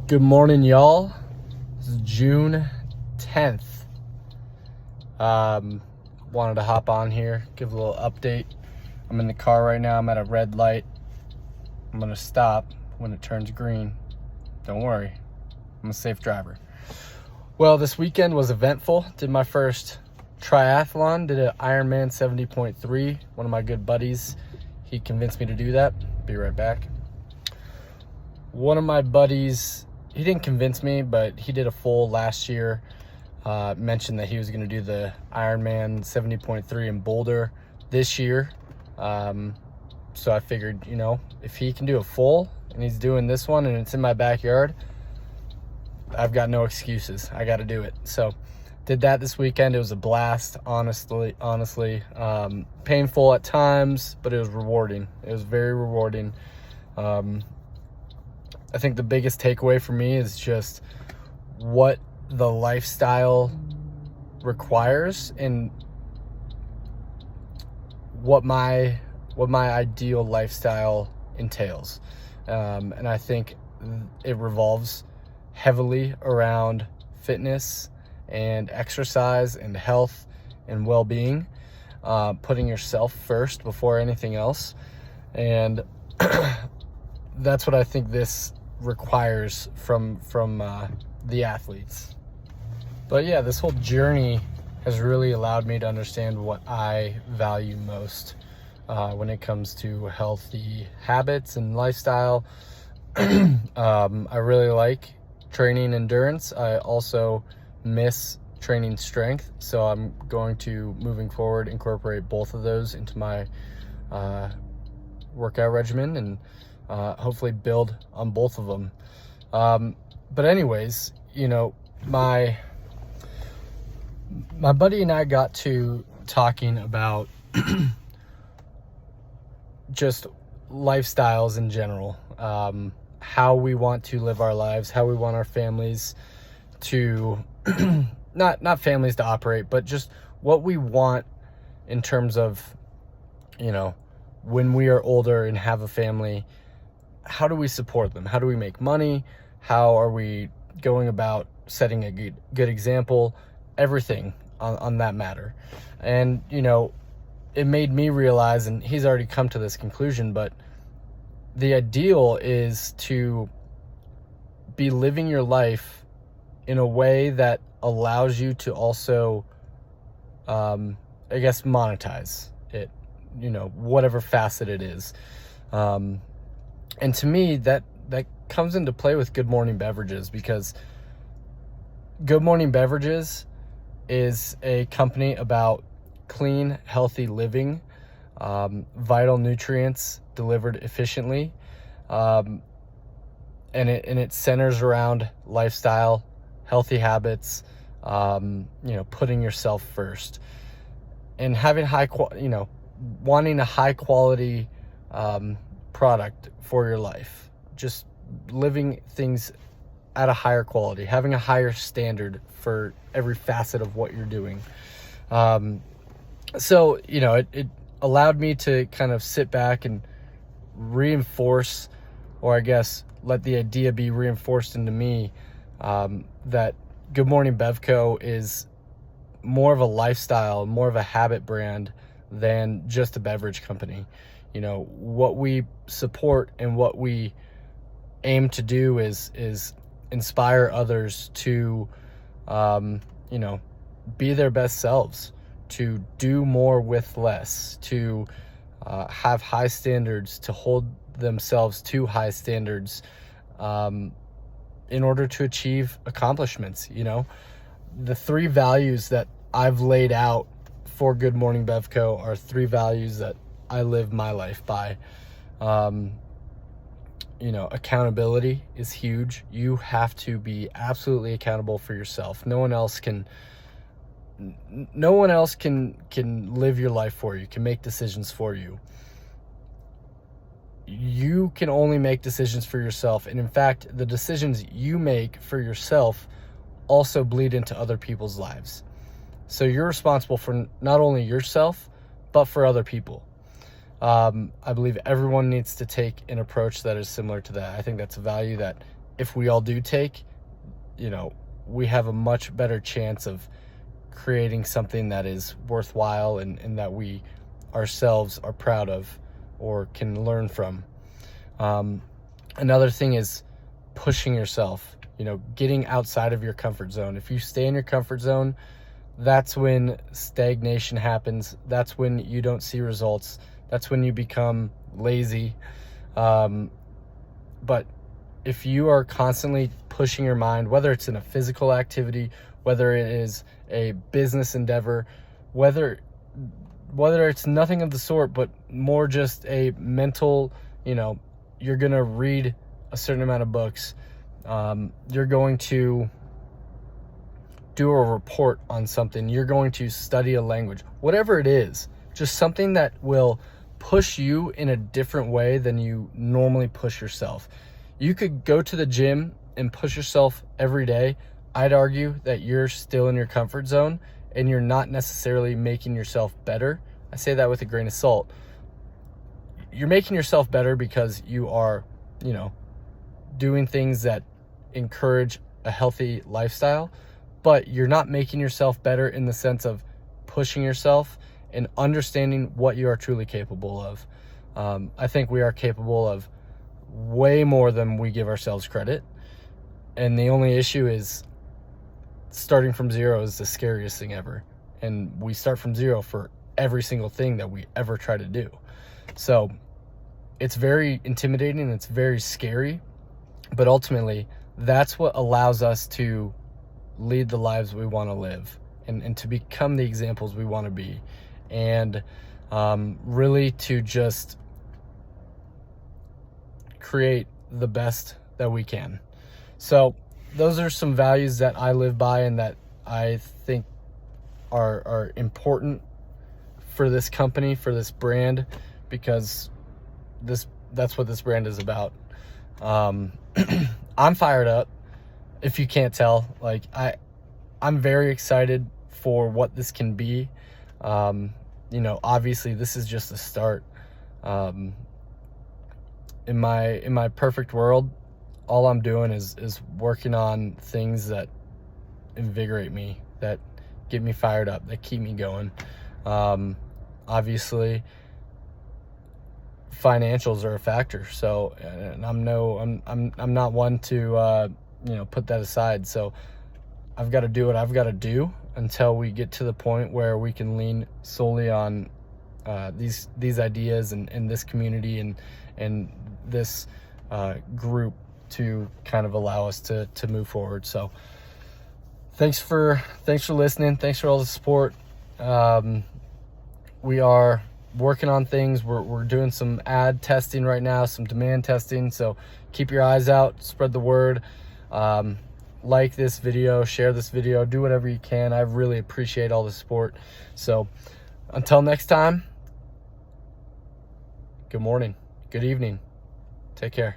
Good morning, y'all. This is June 10th. Wanted to hop on here, give a little update. I'm in the car right now. I'm at a red light. I'm going to stop when it turns green. Don't worry. I'm a safe driver. Well, this weekend was eventful. Did my first triathlon. Did an Ironman 70.3. One of my good buddies, he convinced me to do that. Be right back. One of my buddies, he didn't convince me, but he did a full last year. Mentioned that he was going to do the Ironman 70.3 in Boulder this year. So I figured, if he can do a full and he's doing this one and it's in my backyard, I've got no excuses. I got to do it. So did that this weekend. It was a blast, honestly. Painful at times, but it was rewarding. It was very rewarding. I think the biggest takeaway for me is just what the lifestyle requires and what my ideal lifestyle entails. And I think it revolves heavily around fitness and exercise and health and well-being, putting yourself first before anything else. And that's what I think this requires from the athletes. But yeah, this whole journey has really allowed me to understand what I value most when it comes to healthy habits and lifestyle. I really like training endurance. I also miss training strength, so I'm going to, moving forward, incorporate both of those into my workout regimen and hopefully build on both of them. But anyways, my buddy and I got to talking about just lifestyles in general, how we want to live our lives, how we want our families to not families to operate, but just what we want in terms of, when we are older and have a family. How do we support them? How do we make money? How are we going about setting a good example? Everything on that matter. And, it made me realize, and he's already come to this conclusion, but the ideal is to be living your life in a way that allows you to also, monetize it, whatever facet it is. And to me, that comes into play with Good Morning Beverages, because Good Morning Beverages is a company about clean, healthy living, vital nutrients delivered efficiently, and it centers around lifestyle, healthy habits, putting yourself first, and having wanting a high quality product for your life, just living things at a higher quality, having a higher standard for every facet of what you're doing. So it allowed me to kind of sit back and reinforce, or I guess let the idea be reinforced into me, that Good Morning Bevco is more of a lifestyle, more of a habit brand than just a beverage company. What we support and what we aim to do is inspire others to, be their best selves, to do more with less, to have high standards, to hold themselves to high standards, in order to achieve accomplishments. The three values that I've laid out for Good Morning Bevco are three values that I live my life by. Accountability is huge. You have to be absolutely accountable for yourself. No one else can live your life for you, can make decisions for you. You can only make decisions for yourself. And in fact, the decisions you make for yourself also bleed into other people's lives. So you're responsible for not only yourself, but for other people. I believe everyone needs to take an approach that is similar to that. I think that's a value that if we all do take, we have a much better chance of creating something that is worthwhile and that we ourselves are proud of or can learn from. Another thing is pushing yourself, getting outside of your comfort zone. If you stay in your comfort zone, that's when stagnation happens. That's when you don't see results. That's when you become lazy. But if you are constantly pushing your mind, whether it's in a physical activity, whether it is a business endeavor, whether it's nothing of the sort, but more just a mental, you're going to read a certain amount of books. You're going to do a report on something. You're going to study a language, whatever it is, just something that will push you in a different way than you normally push yourself. You could go to the gym and push yourself every day. I'd argue that you're still in your comfort zone and you're not necessarily making yourself better. I say that with a grain of salt. You're making yourself better because you are, doing things that encourage a healthy lifestyle, but you're not making yourself better in the sense of pushing yourself and understanding what you are truly capable of. I think we are capable of way more than we give ourselves credit. And the only issue is starting from zero is the scariest thing ever. And we start from zero for every single thing that we ever try to do. So it's very intimidating and it's very scary, but ultimately that's what allows us to lead the lives we want to live and to become the examples we want to be, and really to just create the best that we can. So those are some values that I live by and that I think are important for this company, for this brand, because that's what this brand is about. I'm fired up, if you can't tell. Like I'm very excited for what this can be. Obviously this is just a start. In my perfect world, all I'm doing is working on things that invigorate me, that get me fired up, that keep me going. Obviously financials are a factor, so and I'm not one to put that aside. So I've got to do what I've got to do until we get to the point where we can lean solely on these ideas and this community and this group to kind of allow us to move forward. So thanks for listening. Thanks for all the support. We are working on things. We're doing some ad testing right now, some demand testing. So keep your eyes out, spread the word. Like this video, share this video, do whatever you can. I really appreciate all the support. So until next time, good morning, good evening. Take care.